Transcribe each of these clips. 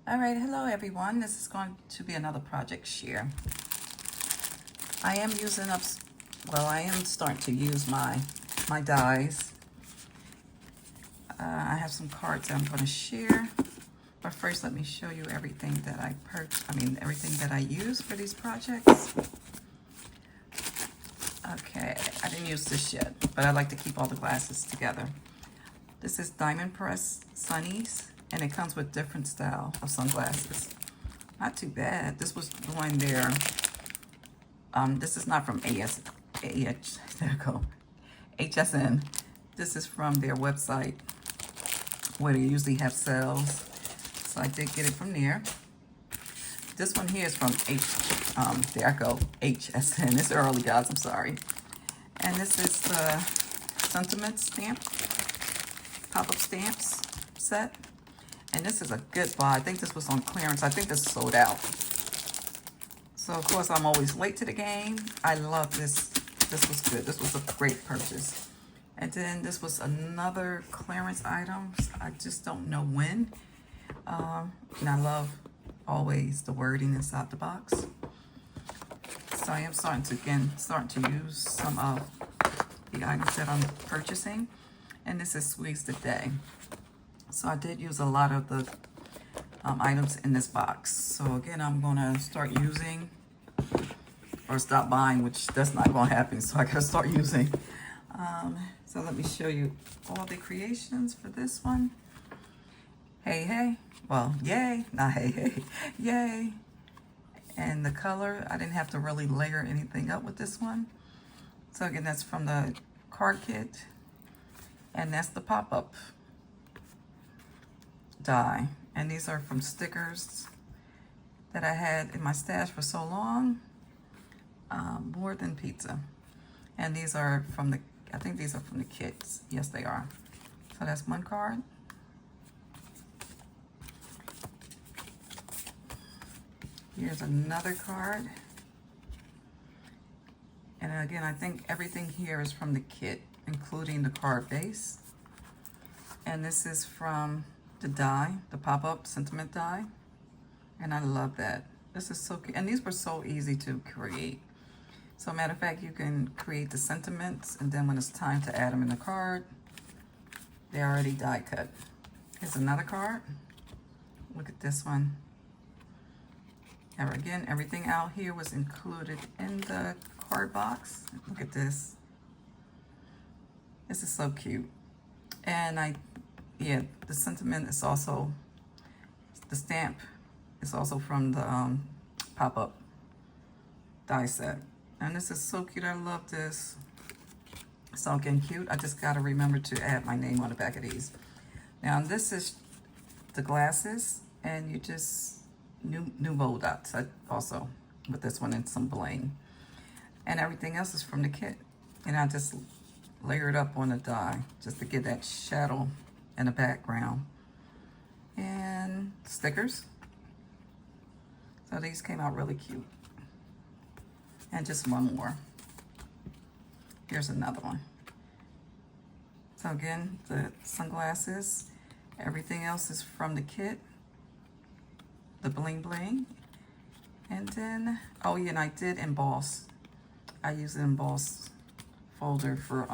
All right, hello everyone. This is going to be another project share. I am using up, well, I am starting to use my dies. I have some cards that I'm going to share, but first let me show you everything that I everything that I use for these projects. Okay, I didn't use this yet, but I like to keep all the glasses together. This is Diamond Press Sunnies, and it comes with different style of sunglasses. Not too bad. This was going there. This is not from HSN. This is from their website where they usually have sales. So I did get it from there. This one here is from HSN. It's early, guys. I'm sorry. And this is the sentiment stamp, pop-up stamps set. And this is a good buy. I think this was on clearance. I think this is sold out. So, of course, I'm always late to the game. I love this. This was good. This was a great purchase. And then this was another clearance item. I just don't know when. And I love always the wording inside the box. So I am starting to use some of the items that I'm purchasing. And this is Squeeze the Day. So I did use a lot of the items in this box. So again, I'm gonna start using or stop buying, which that's not gonna happen. So I gotta start using. So let me show you all the creations for this one. Hey, hey. Well, yay, not hey, hey, yay. And the color, I didn't have to really layer anything up with this one. So again, that's from the card kit. And that's the pop-up die. And these are from stickers that I had in my stash for so long. More than pizza. And these are from the, I think these are from the kits. Yes, they are. So that's one card. Here's another card. And again, I think everything here is from the kit, including the card base. And this is from the die, the pop-up sentiment die. And I love that. This is so cute. And these were so easy to create. So matter of fact, you can create the sentiments, and then when it's time to add them in the card, they're already die cut. Here's another card. Look at this one. Now again, everything out here was included in the card box. Look at this. This is so cute. And the sentiment is also, the stamp is also from the pop-up die set. And this is so cute. I love this. So again, cute. I just got to remember to add my name on the back of these. Now this is the glasses, and you just new bow dots also with this one and some bling. And everything else is from the kit. And I just layer it up on the die just to get that shadow in the background. And stickers. So these came out really cute. And just one more. Here's another one. So again, the sunglasses, everything else is from the kit. The bling bling. And then, oh yeah, and I did emboss. I used an emboss folder for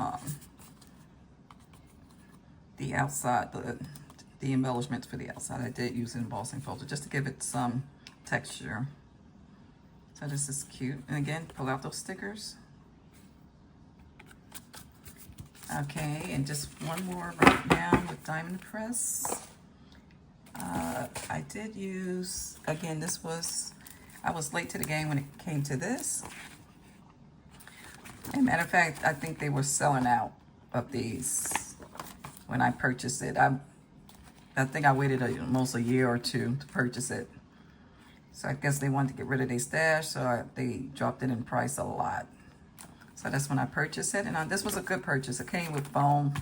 the outside, the embellishments for the outside. I did use an embossing folder just to give it some texture. So this is cute. And again, pull out those stickers. Okay, and just one more right now with Diamond Press. I did use, again, I was late to the game when it came to this. And matter of fact, I think they were selling out of these when I purchased it. I think I waited almost a year or two to purchase it. So I guess they wanted to get rid of their stash, so they dropped it in price a lot. So that's when I purchased it. And this was a good purchase. It came with foam,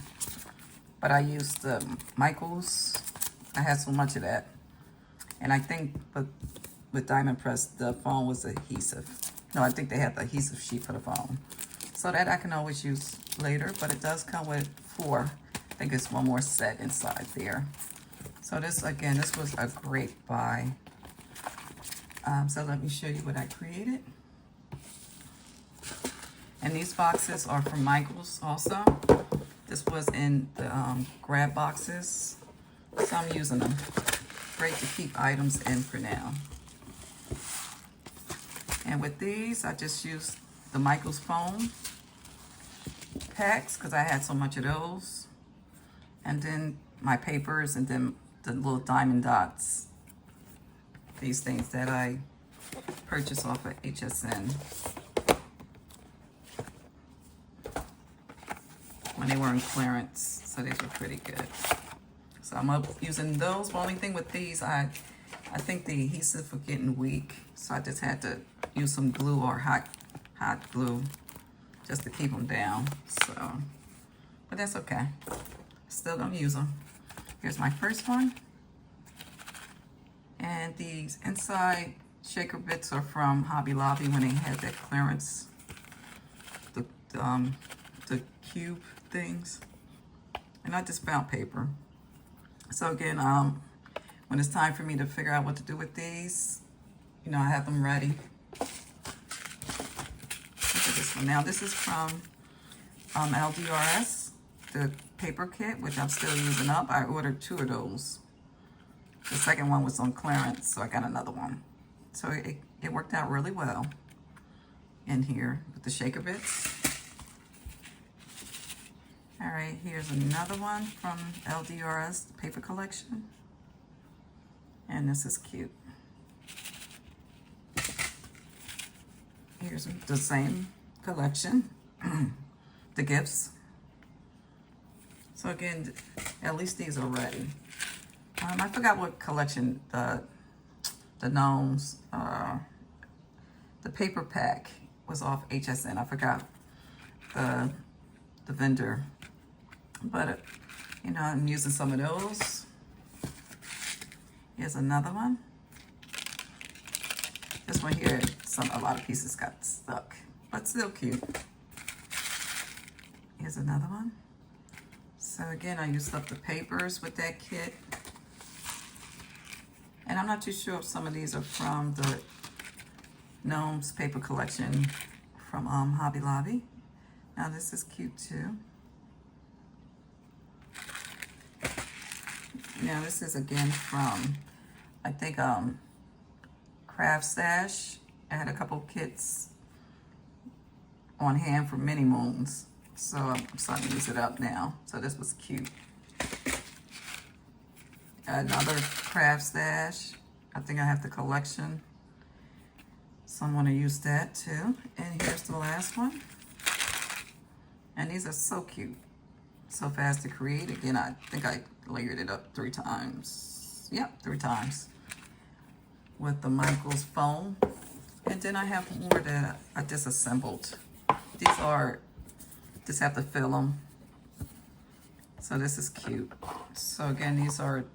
but I used the Michaels. I had so much of that. And I think with Diamond Press, the foam was adhesive. No, I think they had the adhesive sheet for the foam. So that I can always use later, but it does come with 4. I think it's one more set inside there. So this, again, this was a great buy. So let me show you what I created. And these boxes are from Michael's also. This was in the grab boxes. So I'm using them. Great to keep items in for now. And with these, I just used the Michael's foam packs because I had so much of those. And then my papers, and then the little diamond dots. These things that I purchased off of HSN when they were in clearance. So these were pretty good. So I'm up using those. The only thing with these, I think the adhesive was getting weak. So I just had to use some glue or hot glue just to keep them down. So, but that's okay. Still gonna use them. Here's my first one. And these inside shaker bits are from Hobby Lobby when they had that clearance, the cube things. And I just found paper. So again, when it's time for me to figure out what to do with these, you know, I have them ready. Look at this one. Now this is from LDRS, the paper kit, which I'm still using up. I ordered 2 of those. The second one was on clearance, so I got another one. So it worked out really well in here with the shaker bits. All right, here's another one from LDRS paper collection. And this is cute. Here's the same collection, the gifts. So again, at least these are ready. I forgot what collection the gnomes, the paper pack was off HSN. I forgot the vendor, but you know, I'm using some of those. Here's another one. This one here, a lot of pieces got stuck, but still cute. Here's another one. So again, I used up the papers with that kit. And I'm not too sure if some of these are from the Gnomes paper collection from Hobby Lobby. Now this is cute too. Now this is again from, I think, Craft Stash. I had a couple kits on hand for Mini Moons. So I'm starting to use it up now. So this was cute. Another Craft Stash. I think I have the collection. So I'm gonna use that too. And here's the last one. And these are so cute. So fast to create. Again, I think I layered it up 3 times. Yep, 3 times. With the Michael's foam. And then I have more that I disassembled. These are, just have to fill them. So this is cute. So again, these are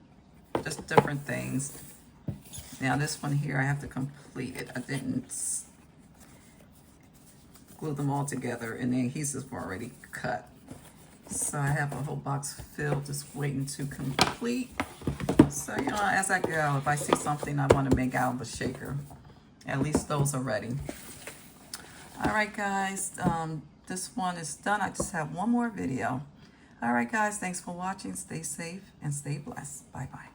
just different things. Now this one here, I have to complete it. I didn't glue them all together, and the adhesives were already cut. So I have a whole box filled, just waiting to complete. So, you know, as I go, if I see something I want to make out of a shaker, at least those are ready. All right, guys, this one is done. I just have one more video. All right, guys, thanks for watching. Stay safe and stay blessed. Bye-bye.